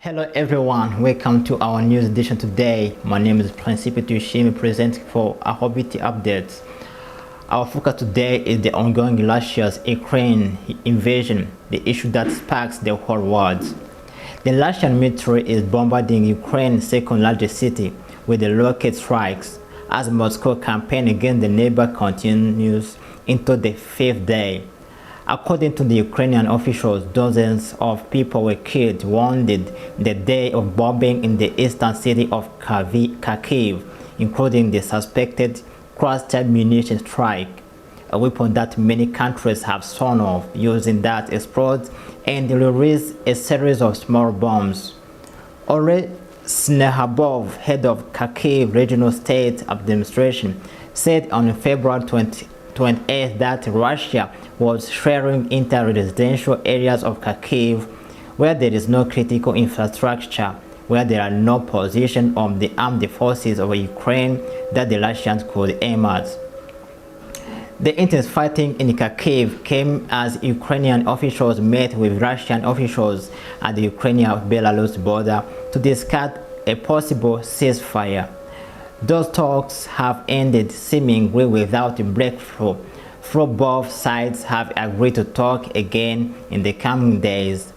Hello everyone, welcome to our news edition today. My name is Principal Chein, presenting for a Hobby updates. Our focus today is the ongoing Russia's Ukraine invasion, the issue that sparks the whole world. The Russian military is bombarding Ukraine's second largest city with the rocket strikes as Moscow's campaign against the neighbor continues into the fifth day. According to the Ukrainian officials, dozens of people were killed, wounded the day of bombing in the eastern city of Kharkiv, including the suspected cluster munition strike, a weapon that many countries have sworn off, using that explodes and release a series of small bombs. Oleg Snehabov, head of Kharkiv Regional State Administration, said on February 28 that Russia was sharing into residential areas of Kharkiv where there is no critical infrastructure, where there are no positions of the armed forces of Ukraine that the Russians could aim at. The intense fighting in Kharkiv came as Ukrainian officials met with Russian officials at the Ukrainian-Belarus border to discuss a possible ceasefire. Those talks have ended seemingly without a breakthrough, though both sides have agreed to talk again in the coming days.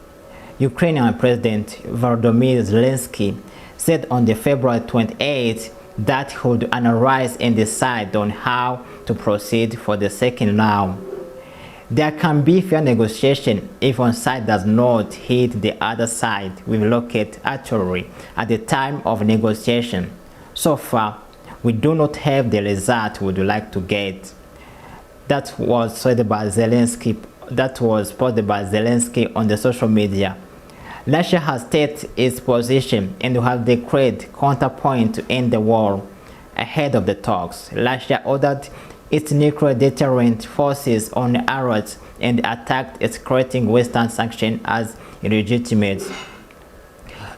Ukrainian President Volodymyr Zelensky said on the February 28 that he would analyze and decide on how to proceed for the second round. There can be fair negotiation if one side does not hit the other side with rocket artillery at the time of negotiation. So far, we do not have the result we would like to get. That was said by Zelensky. That was posted by Zelensky on the social media. Russia has stated its position and will have declared counterpoint to end the war. Ahead of the talks, Russia ordered its nuclear deterrent forces on alert and attacked escalating Western sanctions as illegitimate.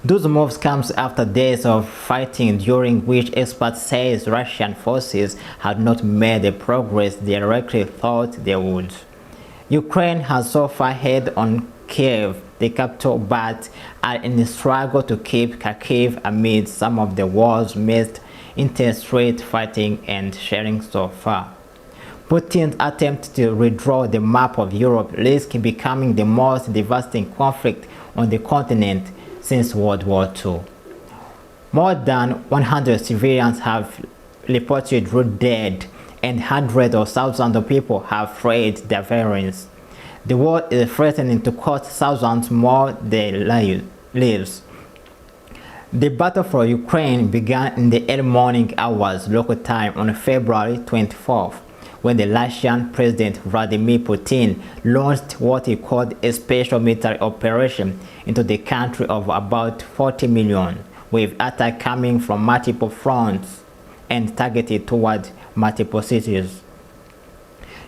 Those moves come after days of fighting during which experts say Russian forces had not made the progress they directly thought they would. Ukraine has so far held on Kiev, the capital, but are in a struggle to keep Kharkiv amid some of the world's most intense street fighting and sharing so far. Putin's attempt to redraw the map of Europe risks becoming the most devastating conflict on the continent since World War II. More than 100 civilians have reported dead and hundreds of thousands of people have fled their variants. The war is threatening to cost thousands more their lives. The battle for Ukraine began in the early morning hours local time on February 24th, when the Russian President Vladimir Putin launched what he called a special military operation into the country of about 40 million, with attacks coming from multiple fronts and targeted toward multiple cities.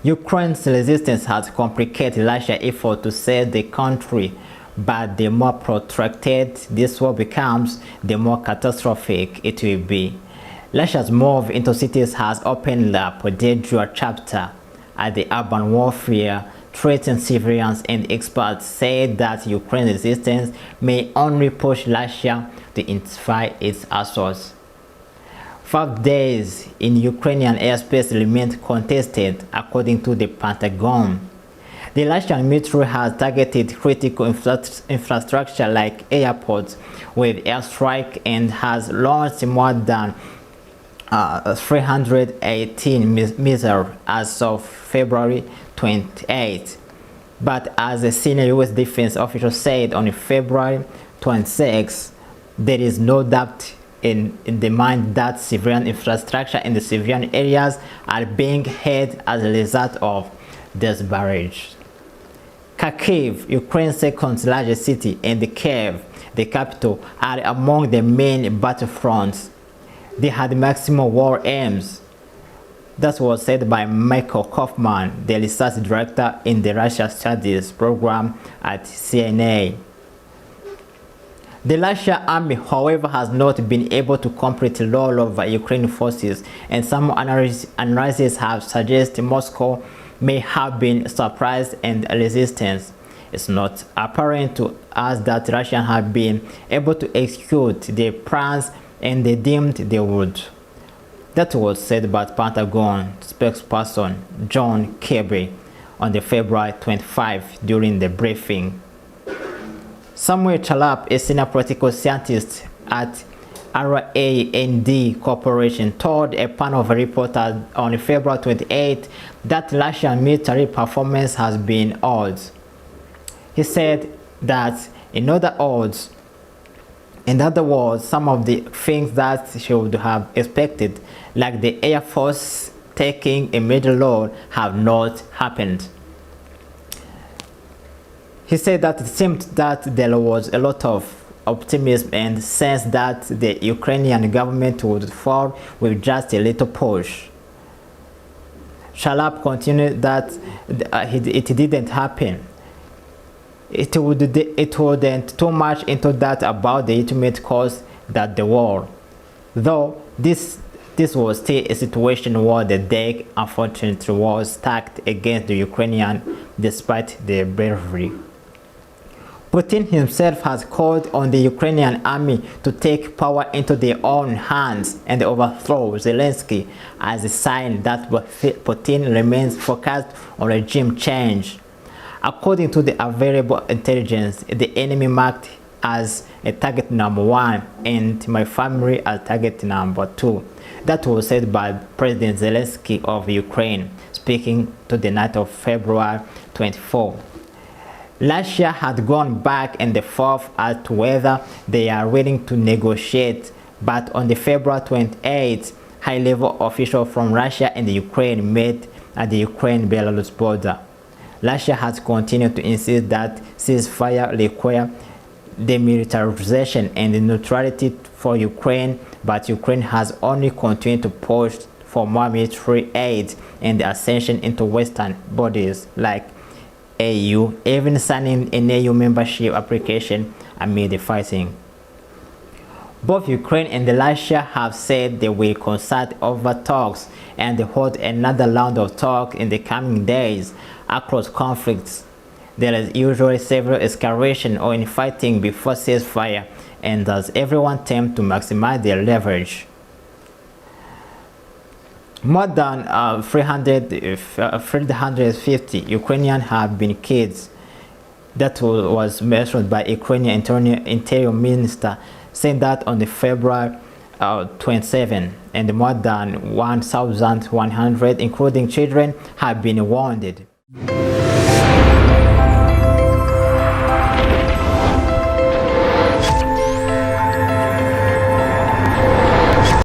Ukraine's resistance has complicated Russia's effort to save the country, but the more protracted this war becomes, the more catastrophic it will be. Russia's move into cities has opened up a dangerous chapter as the urban warfare threatens civilians, and experts say that Ukraine's resistance may only push Russia to intensify its assaults. 5 days in Ukrainian airspace remain contested, according to the Pentagon. The Russian military has targeted critical infrastructure like airports with airstrikes and has launched more than 318 missiles as of February 28. But as a senior U.S. defense official said on February 26, there is no doubt in the mind that civilian infrastructure in the civilian areas are being hit as a result of this barrage. Kharkiv, Ukraine's second largest city, and Kiev, the capital, are among the main battlefronts. They had maximum war aims. That was said by Michael Kaufman, the research director in the Russia Studies program at Chein. The Russian army, however, has not been able to completely roll over Ukrainian forces, and some analyses have suggested Moscow may have been surprised and resistance. It's not apparent to us that Russia had been able to execute their plans, and they deemed they would. That was said by Pentagon spokesperson John Kirby on the February 25 during the briefing. Samuel Chalap, a senior political scientist at RAND Corporation, told a panel of reporters on February 28 that Russian military performance has been odd. He said that in other words, some of the things that she would have expected, like the Air Force taking a major role, have not happened. He said that it seemed that there was a lot of optimism and sense that the Ukrainian government would fall with just a little push. Shalap continued that it didn't happen. It wouldn't too much into that about the ultimate cause, that the war. Though this was still a situation where the deck unfortunately was stacked against the Ukrainian despite their bravery. Putin himself has called on the Ukrainian army to take power into their own hands and overthrow Zelensky as a sign that Putin remains focused on regime change. According to the available intelligence, the enemy marked as a target number 1 and my family as target number 2. That was said by President Zelensky of Ukraine, speaking to the night of February 24. Russia had gone back and forth as to whether they are willing to negotiate, but on the February 28th, high-level officials from Russia and the Ukraine met at the Ukraine-Belarus border. Russia has continued to insist that ceasefire requires demilitarization and neutrality for Ukraine, but Ukraine has only continued to push for more military aid and the ascension into Western bodies like AU, even signing an AU membership application amid the fighting. Both Ukraine and Russia have said they will consult over talks and hold another round of talks in the coming days across conflicts. There is usually several escalation or infighting before ceasefire, and thus everyone attempts to maximize their leverage. More than 350 Ukrainians have been killed. That was mentioned by Ukrainian Interior Minister, saying that on the February 27, and more than 1,100, including children, have been wounded.